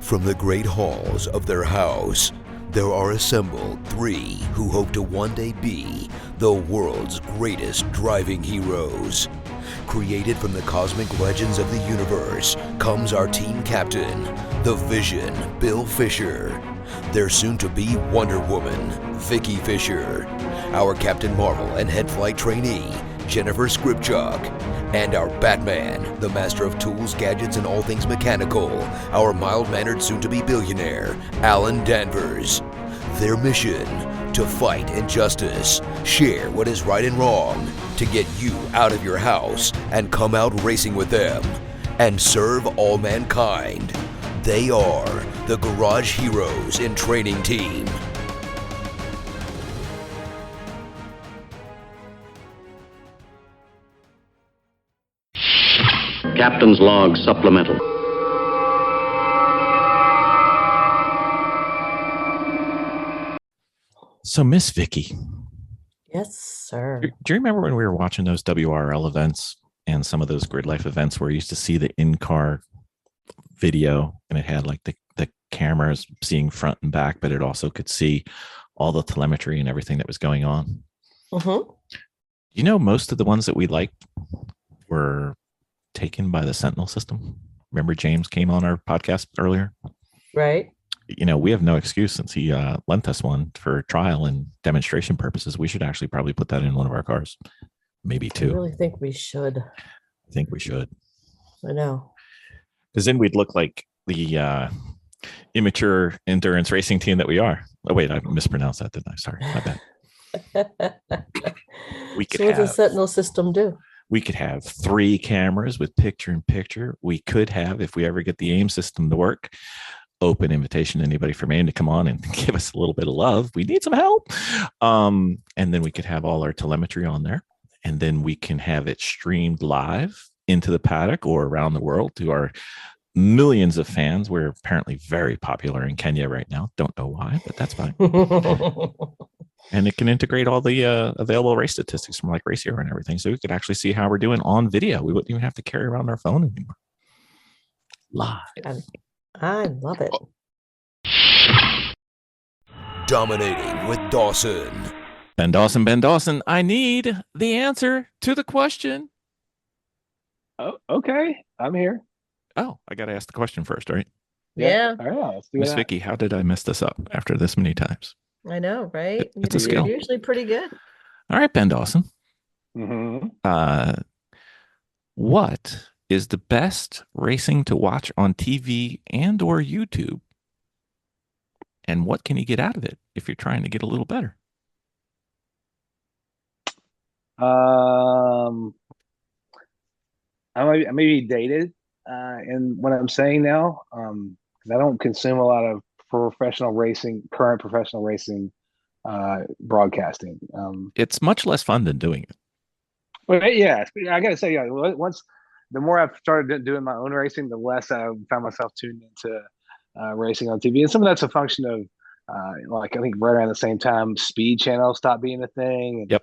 From the great halls of their house, there are assembled three who hope to one day be the world's greatest driving heroes. Created from the cosmic legends of the universe comes our team captain, the Vision, Bill Fisher. Their soon-to-be Wonder Woman, Vicki Fisher. Our Captain Marvel and head flight trainee, Jennifer Skripchuk. And our Batman, the master of tools, gadgets, and all things mechanical, our mild-mannered soon-to-be billionaire, Alan Danvers. Their mission, to fight injustice, share what is right and wrong, to get you out of your house and come out racing with them, and serve all mankind. They are the Garage Heroes in Training Team. Captain's Log Supplemental. So, Miss Vicki. Yes, sir. Do you remember when we were watching those WRL events and some of those GridLife events where you used to see the in-car video and it had like the cameras seeing front and back, but it also could see all the telemetry and everything that was going on? Mm-hmm. You know, most of the ones that we liked were taken by the Sentinel system. Remember James came on our podcast earlier? Right. You know, we have no excuse since he lent us one for trial and demonstration purposes. We should actually probably put that in one of our cars. Maybe two. I really think we should. I think we should. I know. Because then we'd look like the immature endurance racing team that we are. Oh, wait, I mispronounced that, didn't I? Sorry, my bad. We could So what does the have, Sentinel system do? we could have 3 cameras with picture-in-picture. We could have, if we ever get the AIM system to work, open invitation to anybody from AIM to come on and give us a little bit of love. We need some help. And then we could have all our telemetry on there. And then we can have it streamed live into the paddock or around the world to our millions of fans. We're apparently very popular in Kenya right now. Don't know why, but that's fine. And it can integrate all the available race statistics from like Race Hero and everything. So we could actually see how we're doing on video. We wouldn't even have to carry around our phone anymore. Live. I love it. Dominating with Dawson. Ben Dawson, I need the answer to the question. Oh, okay. I'm here. Oh, I got to ask the question first, right? Yeah. All right. Let's do Miss that. Vicki, how did I mess this up after this many times? I know, right? It's a skill. You're usually pretty good. All right, Ben Dawson. Mm-hmm. What is the best racing to watch on TV and or YouTube? And what can you get out of it if you're trying to get a little better? I may be dated in what I'm saying now, because I don't consume a lot of current professional racing broadcasting. It's much less fun than doing it. But yeah, I gotta say, yeah, the more I've started doing my own racing, the less I found myself tuned into racing on TV. And some of that's a function of like I think right around the same time, Speed Channel stopped being a thing. And, Yep.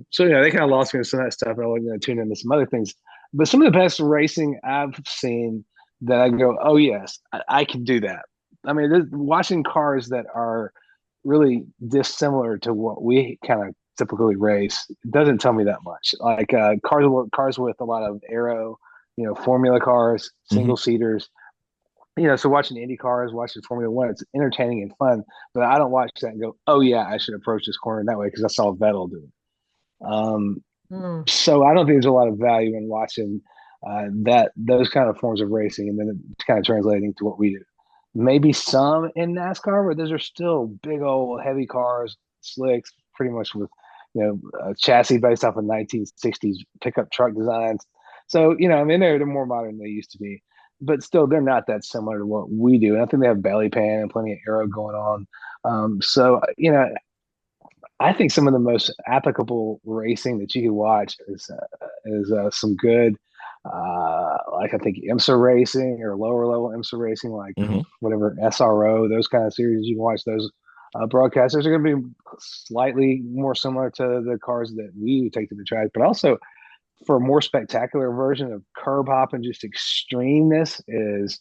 So they kind of lost me with some of that stuff. And I was going to tune into some other things. But some of the best racing I've seen that I go, oh yes, I can do that. I mean, watching cars that are really dissimilar to what we kind of typically race doesn't tell me that much. Like cars with a lot of aero, formula cars, single seaters. So watching Indy cars, watching Formula One, it's entertaining and fun. But I don't watch that and go, oh yeah, I should approach this corner that way because I saw Vettel do it. So I don't think there's a lot of value in watching those kind of forms of racing and then it's kind of translating to what we do. Maybe some in NASCAR, but those are still big old heavy cars, slicks, pretty much with a chassis based off of 1960s pickup truck designs. So I mean they're more modern than they used to be, but still they're not that similar to what we do. And I think they have belly pan and plenty of aero going on. So I think some of the most applicable racing that you can watch is some good, like I think IMSA racing or lower level IMSA racing, like whatever SRO, those kind of series. You can watch those broadcasters are going to be slightly more similar to the cars that we would take to the track, but also for a more spectacular version of curb hop and just extremeness is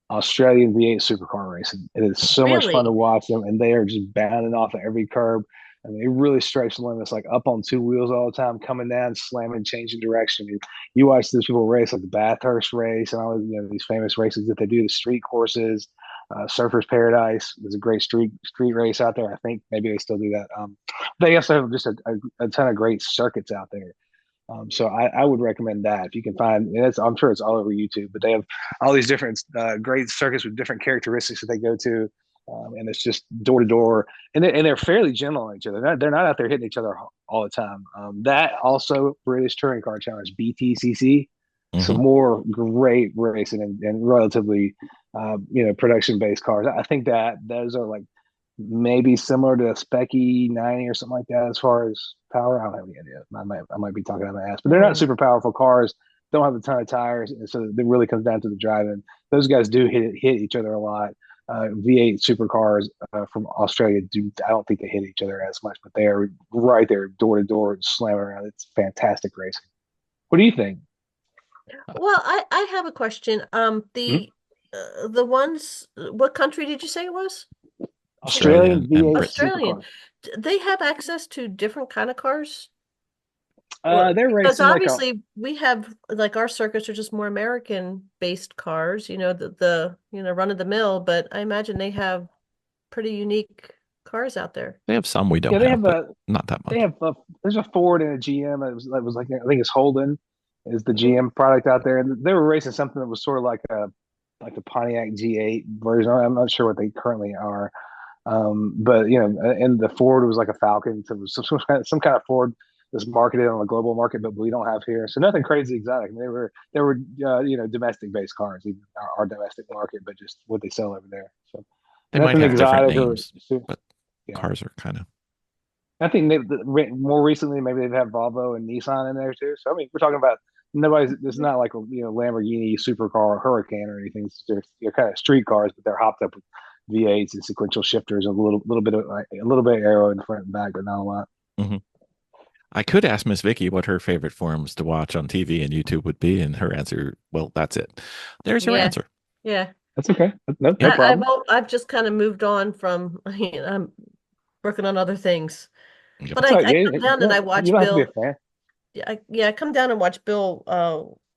Australian V8 supercar racing. It is so much fun to Really? watch them, and they are just bounding off of every curb. I mean, they really stretch the limits, like up on two wheels all the time, coming down, slamming, changing direction. You watch these people race, like the Bathurst race, and all these famous races that they do, the street courses. Surfers Paradise is a great street race out there. I think maybe they still do that. They also have just a ton of great circuits out there. So I would recommend that if you can find. And I'm sure it's all over YouTube, but they have all these different great circuits with different characteristics that they go to, and it's just door to door, and they're fairly gentle on each other. They're not out there hitting each other all the time. That also British Touring Car Challenge (BTCC), some Hmm. more great racing and relatively production based cars. I think that those are like maybe similar to a Specky 90 or something like that as far as power. I don't have any idea. I might be talking out of my ass, but they're not Mm. super powerful cars. Don't have a ton of tires, and so it really comes down to the driving. Those guys do hit each other a lot. V8 supercars from Australia do. I don't think they hit each other as much, but they are right there, door to door, slamming around. It's fantastic racing. What do you think? Well, I have a question. The ones, what country did you say it was? Australia Australian and V8 Britain. Australian. supercar. They have access to different kind of cars? Or They're because racing like a obviously we have like our circuits are just more American based cars, the run of the mill, but I imagine they have pretty unique cars out there. They have some we yeah. don't They have, have but a not that they much. have there's a Ford and a GM. That was like I think it's Holden is the Mhm. GM product out there, and they were racing something that was sort of like a Pontiac G8 version. I'm not sure what they currently are, but and the Ford was like a Falcon, so it was some kind of Ford that's marketed on a global market, but we don't have here. So nothing crazy exotic. I mean, they were domestic based cars, even our domestic market, but just what they sell over there. So They might nothing have different exotic or names, but yeah. cars are kind of. I think more recently maybe they've had Volvo and Nissan in there too. So I mean, we're talking about nobody's. It's not like a Lamborghini supercar or Hurricane or anything. They're kind of street cars, but they're hopped up with V8s and sequential shifters and a little bit of aero in the front and back, but not a lot. Mhm. I could ask Miss Vicky what her favorite forums to watch on TV and YouTube would be, and her answer, well, that's it. There's her Yeah, answer. yeah. That's okay. No Yep. problem. I've just kind of moved on from, I'm working on other things. Yep. But That's all right. I You come down and I you watch don't have to be a Bill. fan. Yeah, I come down and watch Bill.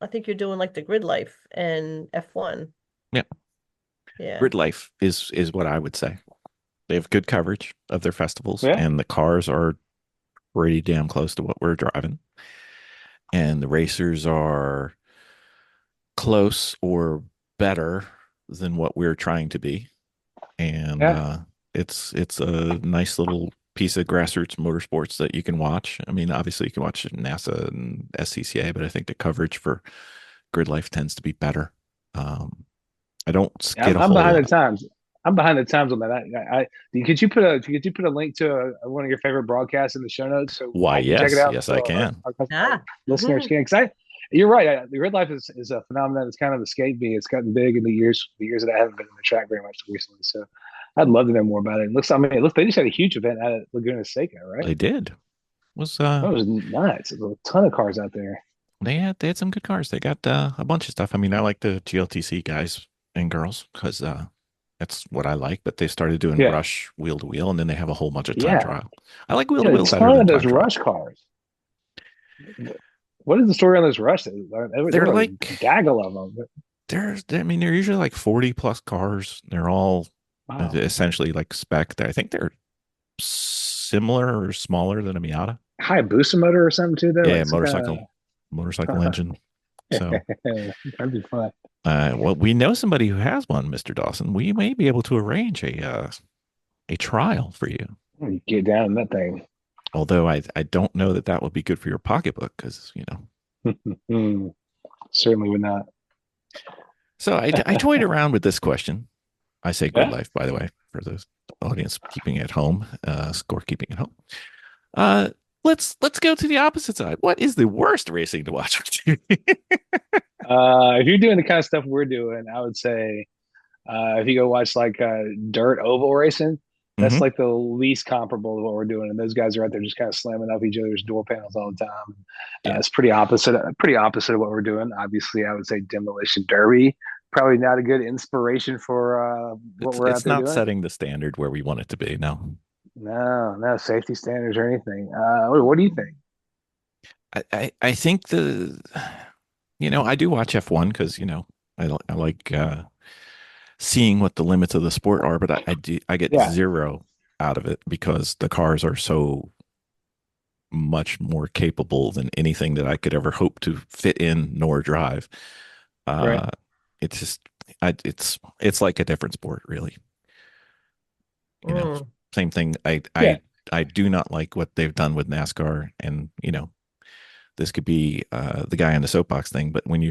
I think you're doing like the grid life and F1. Yeah. Yeah. GridLife is what I would say. They have good coverage of their festivals, Yeah. and the cars are pretty damn close to what we're driving. And the racers are close or better than what we're trying to be. And Yeah. it's a nice little piece of grassroots motorsports that you can watch. I mean, obviously you can watch NASA and SCCA, but I think the coverage for GridLife tends to be better. I don't Yeah, get a I'm whole behind the lot. times. I'm behind the times on that. Could you put a link to one of your favorite broadcasts in the show notes so Why, I can check it yes, out yes, so I can. Ah. listeners can? Because you're right. The grid life is a phenomenon that's kind of escaped me. It's gotten big in the years that I haven't been in the track very much recently. So I'd love to know more about it. It looks they just had a huge event out at Laguna Seca, right? They did. Was That was nuts. There's a ton of cars out there. they had some good cars. They got a bunch of stuff. I mean, I like the GLTC guys and girls because that's what I like. But they started doing Yeah, rush wheel to wheel, and then they have a whole bunch of time yeah. trial. I like wheel to Yeah, a wheel better ton than of time those trial. rush cars. What is the story on those rushes? There They're were a like gaggle of them. I mean, they're usually like 40 plus cars. They're all Wow. essentially like spec. I think they're similar or smaller than a Miata. Hayabusa motor or something too, though, Yeah, like some kind motorcycle of. engine. So, That'd be fun. well, we know somebody who has one, Mr. Dawson. We may be able to arrange a trial for you. You get down in that thing. Although I don't know that that would be good for your pocketbook because Certainly would not. So I toyed around with this question. I say grid Yeah. life, by the way, for the audience keeping at home, scorekeeping at home. Let's go to the opposite side. What is the worst racing to watch on TV? If you're doing the kind of stuff we're doing, I would say if you go watch like dirt oval racing, that's Hmm. like the least comparable to what we're doing. And those guys are out there just kind of slamming up each other's door panels all the time. Yeah. It's pretty opposite of what we're doing. Obviously, I would say demolition derby probably not a good inspiration for what we're out It's there not doing. setting the standard where we want it to be. No. No safety standards or anything. What do you think? I think I do watch F1 because, I like seeing what the limits of the sport are, but I get Yeah, zero out of it because the cars are so much more capable than anything that I could ever hope to fit in nor drive. right. Uh, it's just, it's like a different sport, really. Mm. Same thing. Yeah, I do not like what they've done with NASCAR, and this could be the guy on the soapbox thing, but when you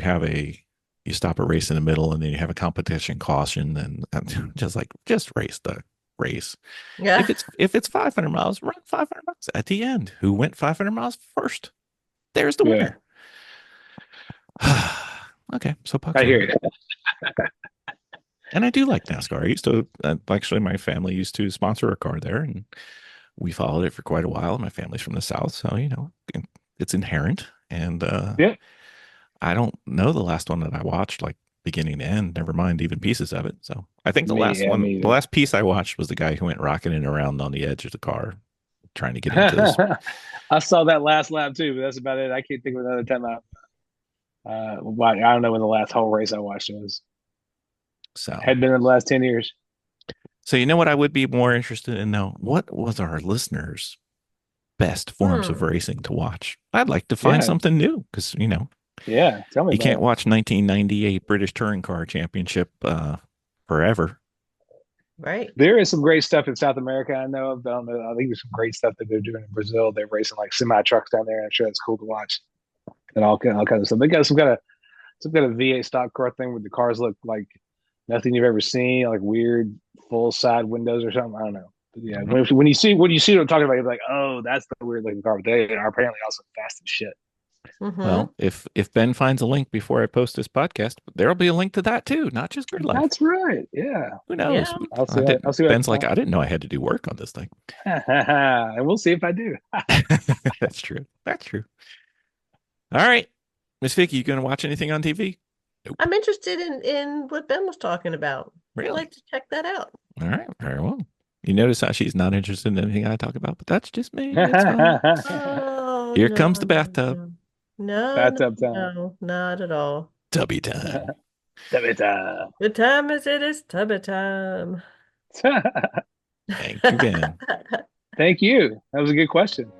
stop a race in the middle and then you have a competition caution and just race the race. Yeah. If it's 500 miles, run 500 miles at the end. Who went 500 miles first? There's the yeah. winner. Okay, soapbox I hear over. you. And I do like NASCAR. I used to actually, my family used to sponsor a car there, and we followed it for quite a while. My family's from the South, so it's inherent. And Yeah, I don't know the last one that I watched, like beginning to end, never mind even pieces of it. So I think me the either. last piece I watched was the guy who went rocketing around on the edge of the car trying to get into this. I saw that last lap too, but that's about it. I can't think of another time I don't know when the last whole race I watched was. So, Had been in the last 10 years. so what I would be more interested in though? What was our listeners' best forms of Hmm. racing to watch? I'd like to find Yeah, something new because, yeah. Tell me you about can't it. watch 1998 British Touring Car Championship forever. Right. There is some great stuff in South America. I know of. I don't know. I think there's some great stuff that they're doing in Brazil. They're racing like semi trucks down there. I'm sure that's cool to watch and all kinds of stuff. They got some kind of V8 stock car thing where the cars look like nothing you've ever seen, like weird full side windows or something. I don't know. But yeah, Mhm. when you see what I'm talking about, you're like, oh, that's the weird looking car. But they are apparently also fast as shit. Mm-hmm. Well, if Ben finds a link before I post this podcast, there'll be a link to that too, not just GridLife. That's right. Yeah. Who knows? Yeah. I'll see. I'll see what. Ben's like, I didn't know I had to do work on this thing. And we'll see if I do. That's true. That's true. All right, Miss Vicky, you gonna watch anything on TV? Nope. I'm interested in what Ben was talking about. I'd Really? like to check that out. All right, very well. You notice how she's not interested in anything I talk about, but that's just me. It's fine. Oh, Here no, comes the no, bathtub. no. No, no, Bathtub time. no, not at all. Tubby time. Tubby time. The time is it is tubby time. Thank you, Ben. Thank you. That was a good question.